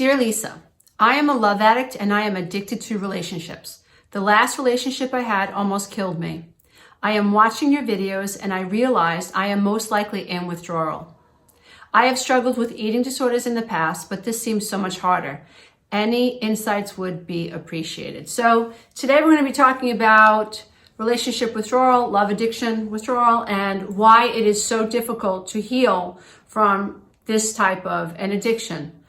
Dear Lisa, I am a love addict and I am addicted to relationships. The last relationship I had almost killed me. I am watching your videos and I realized I am most likely in withdrawal. I have struggled with eating disorders in the past, but this seems so much harder. Any insights would be appreciated. So today we're going to be talking about relationship withdrawal, love addiction withdrawal, and why it is so difficult to heal from this type of an addiction.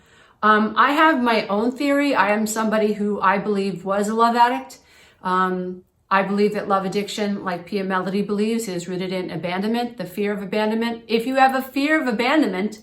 I have my own theory. I am somebody who I believe was a love addict. I believe that love addiction, like Pia Melody believes, is rooted in abandonment, the fear of abandonment. If you have a fear of abandonment,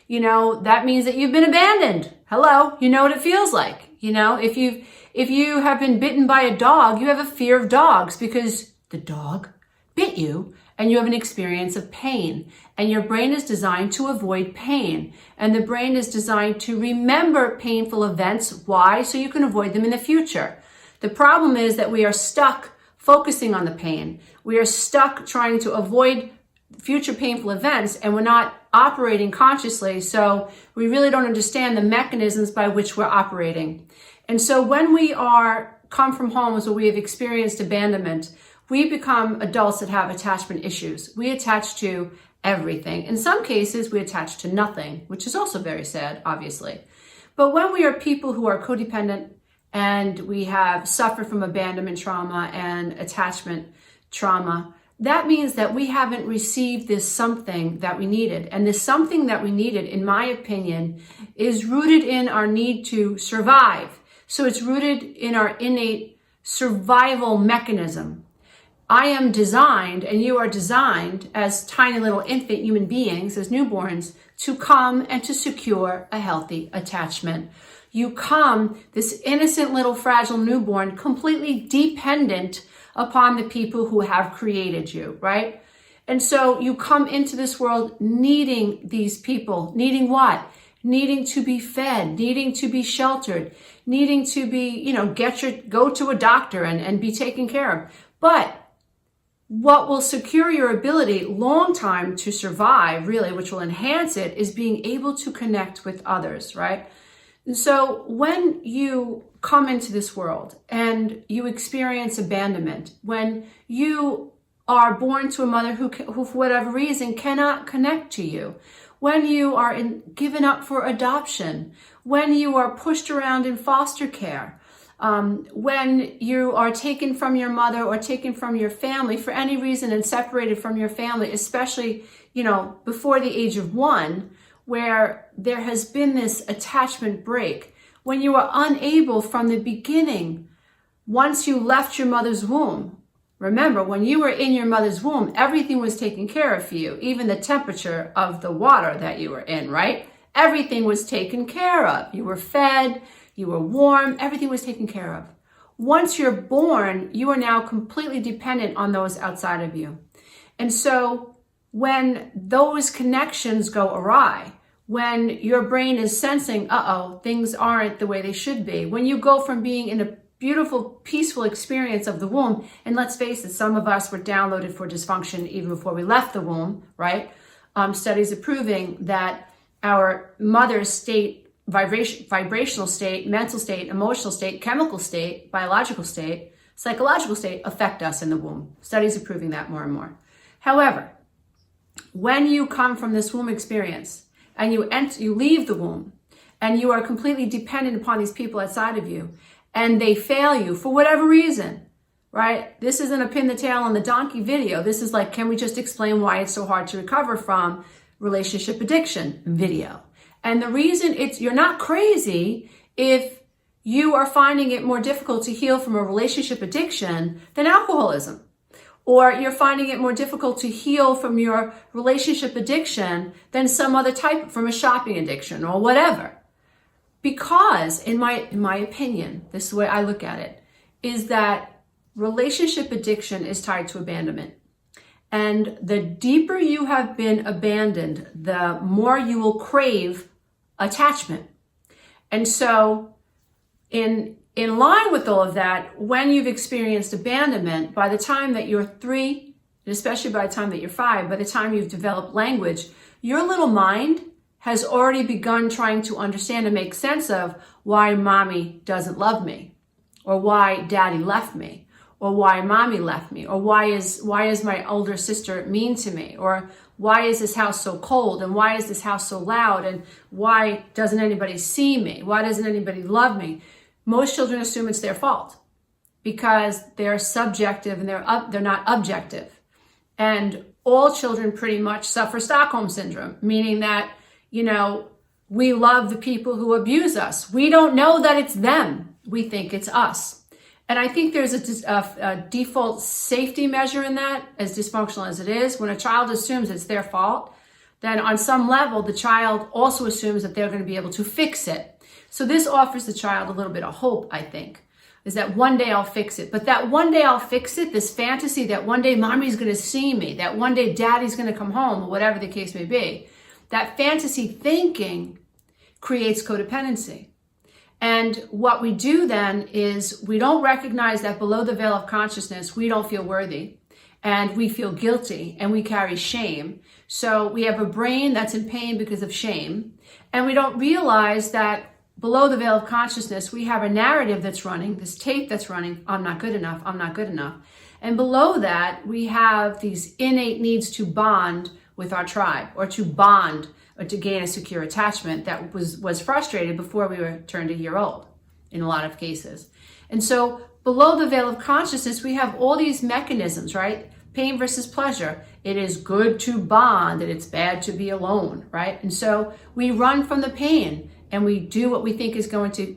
that means that you've been abandoned. Hello, you know what it feels like. If you have been bitten by a dog, you have a fear of dogs because the dog bit you and you have an experience of pain. And your brain is designed to avoid pain. And the brain is designed to remember painful events. Why? So you can avoid them in the future. The problem is that we are stuck focusing on the pain. We are stuck trying to avoid future painful events, and we're not operating consciously. So we really don't understand the mechanisms by which we're operating. And so when we come from homes where we have experienced abandonment, we become adults that have attachment issues. We attach to everything. In some cases, we attach to nothing, which is also very sad, obviously. But when we are people who are codependent and we have suffered from abandonment trauma and attachment trauma, that means that we haven't received this something that we needed. And this something that we needed, in my opinion, is rooted in our need to survive. So it's rooted in our innate survival mechanism. I am designed, and you are designed as tiny little infant human beings, as newborns, to come and to secure a healthy attachment. You come, this innocent little fragile newborn, completely dependent upon the people who have created you, right? And so you come into this world needing these people. Needing what? Needing to be fed, needing to be sheltered, needing to be, go to a doctor and be taken care of. But what will secure your ability long time to survive, really, which will enhance it, is being able to connect with others, right? And so when you come into this world and you experience abandonment, when you are born to a mother who for whatever reason cannot connect to you, when you are given up for adoption, when you are pushed around in foster care, when you are taken from your mother or taken from your family for any reason and separated from your family, especially, before the age of 1, where there has been this attachment break, when you are unable from the beginning, once you left your mother's womb. Remember, when you were in your mother's womb, everything was taken care of for you, even the temperature of the water that you were in, right? Everything was taken care of. You were fed, you were warm, everything was taken care of. Once you're born, you are now completely dependent on those outside of you. And so when those connections go awry, when your brain is sensing, things aren't the way they should be, when you go from being in a beautiful, peaceful experience of the womb, and let's face it, some of us were downloaded for dysfunction even before we left the womb, right? Studies are proving that our mother's state, vibrational state, mental state, emotional state, chemical state, biological state, psychological state affect us in the womb. Studies are proving that more and more. However, when you come from this womb experience and you leave the womb and you are completely dependent upon these people outside of you and they fail you for whatever reason, right? This isn't a pin the tail on the donkey video. This is like, can we just explain why it's so hard to recover from relationship addiction video? And the reason you're not crazy if you are finding it more difficult to heal from a relationship addiction than alcoholism. Or you're finding it more difficult to heal from your relationship addiction than some other type, from a shopping addiction or whatever. Because in my opinion, this is the way I look at it, is that relationship addiction is tied to abandonment. And the deeper you have been abandoned, the more you will crave attachment. And so in line with all of that, when you've experienced abandonment, by the time that you're 3, and especially by the time that you're 5, by the time you've developed language, your little mind has already begun trying to understand and make sense of why mommy doesn't love me, or why daddy left me, or why mommy left me, or why is my older sister mean to me, or why is this house so cold, and why is this house so loud, and why doesn't anybody see me? Why doesn't anybody love me? Most children assume it's their fault because they're subjective and they're not objective. And all children pretty much suffer Stockholm syndrome, meaning that, we love the people who abuse us. We don't know that it's them. We think it's us. And I think there's a default safety measure in that, as dysfunctional as it is. When a child assumes it's their fault, then on some level, the child also assumes that they're going to be able to fix it. So this offers the child a little bit of hope, I think, is that one day I'll fix it. But that one day I'll fix it, this fantasy that one day mommy's going to see me, that one day daddy's going to come home, or whatever the case may be, that fantasy thinking creates codependency. And what we do then is we don't recognize that below the veil of consciousness, we don't feel worthy, and we feel guilty, and we carry shame. So we have a brain that's in pain because of shame, and we don't realize that below the veil of consciousness, we have a narrative that's running, this tape that's running, I'm not good enough, I'm not good enough. And below that, we have these innate needs to bond with our tribe, or to bond, or to gain a secure attachment that was frustrated before we were turned a year old, in a lot of cases. And so below the veil of consciousness, we have all these mechanisms, right? Pain versus pleasure. It is good to bond, and it's bad to be alone, right? And so we run from the pain, and we do what we think is going to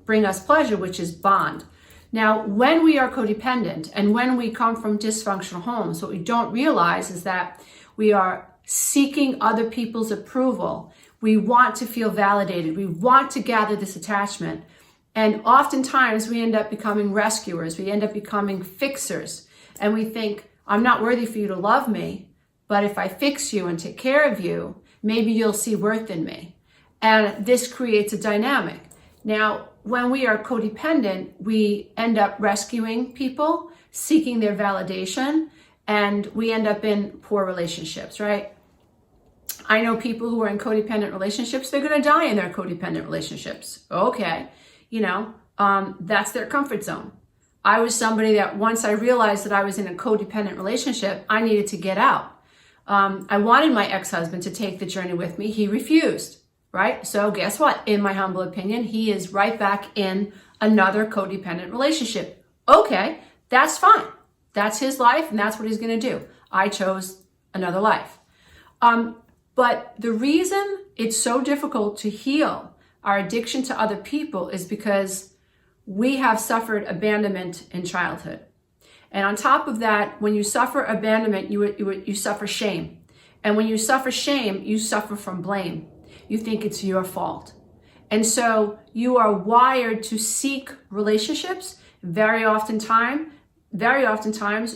bring us pleasure, which is bond. Now, when we are codependent, and when we come from dysfunctional homes, what we don't realize is that we are seeking other people's approval. We want to feel validated. We want to gather this attachment. And oftentimes we end up becoming rescuers. We end up becoming fixers. And we think, I'm not worthy for you to love me, but if I fix you and take care of you, maybe you'll see worth in me. And this creates a dynamic. Now, when we are codependent, we end up rescuing people, seeking their validation, and we end up in poor relationships, right? I know people who are in codependent relationships, they're going to die in their codependent relationships. Okay. That's their comfort zone. I was somebody that once I realized that I was in a codependent relationship, I needed to get out. I wanted my ex-husband to take the journey with me. He refused, right? So guess what? In my humble opinion, he is right back in another codependent relationship. Okay, that's fine. That's his life, and that's what he's going to do. I chose another life. But the reason it's so difficult to heal our addiction to other people is because we have suffered abandonment in childhood. And on top of that, when you suffer abandonment, you suffer shame. And when you suffer shame, you suffer from blame. You think it's your fault. And so you are wired to seek relationships. Very oftentimes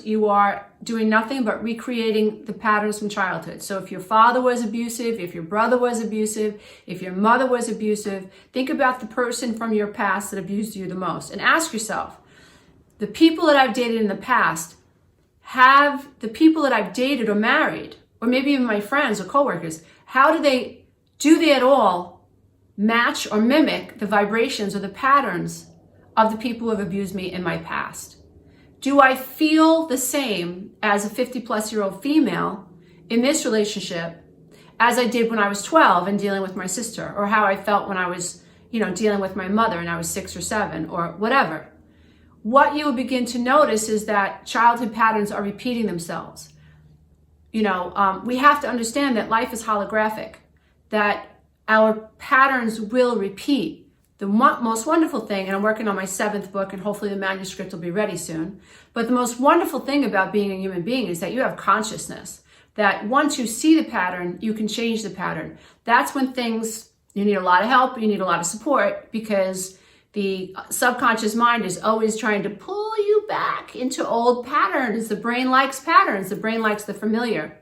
you are doing nothing but recreating the patterns from childhood. So if your father was abusive, if your brother was abusive, if your mother was abusive, think about the person from your past that abused you the most and ask yourself, the people that I've dated in the past, have the people that I've dated or married, or maybe even my friends or coworkers, do they at all match or mimic the vibrations or the patterns of the people who have abused me in my past? Do I feel the same as a 50-plus-year-old female in this relationship as I did when I was 12 and dealing with my sister, or how I felt when I was, dealing with my mother and I was 6 or 7 or whatever? What you will begin to notice is that childhood patterns are repeating themselves. We have to understand that life is holographic, that our patterns will repeat. The most wonderful thing, and I'm working on my 7th book, and hopefully the manuscript will be ready soon, but the most wonderful thing about being a human being is that you have consciousness, that once you see the pattern, you can change the pattern. That's when you need a lot of help, you need a lot of support, because the subconscious mind is always trying to pull you back into old patterns. The brain likes patterns. The brain likes the familiar.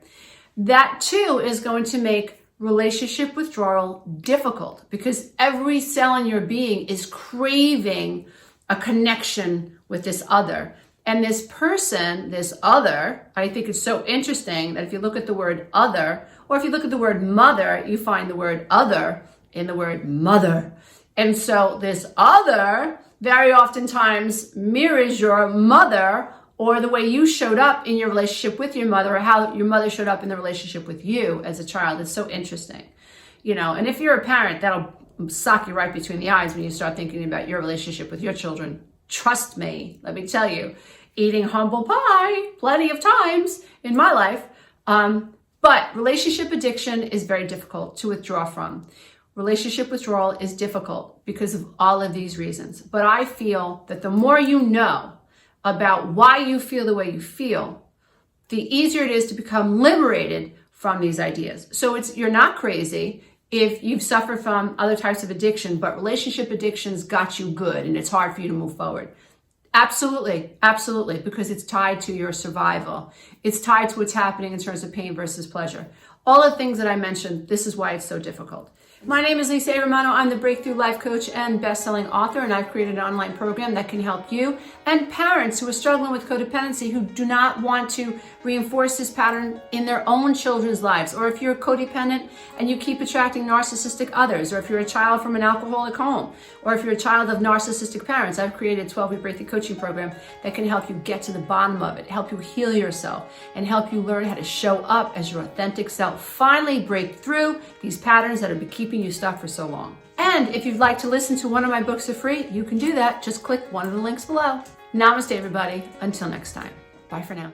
That too is going to make relationship withdrawal difficult, because every cell in your being is craving a connection with this other. And this person, this other, I think it's so interesting that if you look at the word other, or if you look at the word mother, you find the word other in the word mother. And so this other very oftentimes mirrors your mother, or the way you showed up in your relationship with your mother, or how your mother showed up in the relationship with you as a child. It's so interesting. And if you're a parent, that'll sock you right between the eyes when you start thinking about your relationship with your children. Trust me, let me tell you, eating humble pie plenty of times in my life. But relationship addiction is very difficult to withdraw from. Relationship withdrawal is difficult because of all of these reasons. But I feel that the more you know about why you feel the way you feel, the easier it is to become liberated from these ideas. So you're not crazy if you've suffered from other types of addiction, but relationship addictions got you good and it's hard for you to move forward. Absolutely, absolutely, because it's tied to your survival. It's tied to what's happening in terms of pain versus pleasure. All the things that I mentioned, this is why it's so difficult. My name is Lisa Romano. I'm the Breakthrough Life Coach and best-selling author, and I've created an online program that can help you and parents who are struggling with codependency, who do not want to reinforce this pattern in their own children's lives. Or if you're a codependent and you keep attracting narcissistic others, or if you're a child from an alcoholic home, or if you're a child of narcissistic parents, I've created a 12-week breakthrough coaching program that can help you get to the bottom of it, help you heal yourself, and help you learn how to show up as your authentic self. Finally break through these patterns that have been keeping you stuck for so long. And if you'd like to listen to one of my books for free, you can do that. Just click one of the links below. Namaste, everybody. Until next time. Bye for now.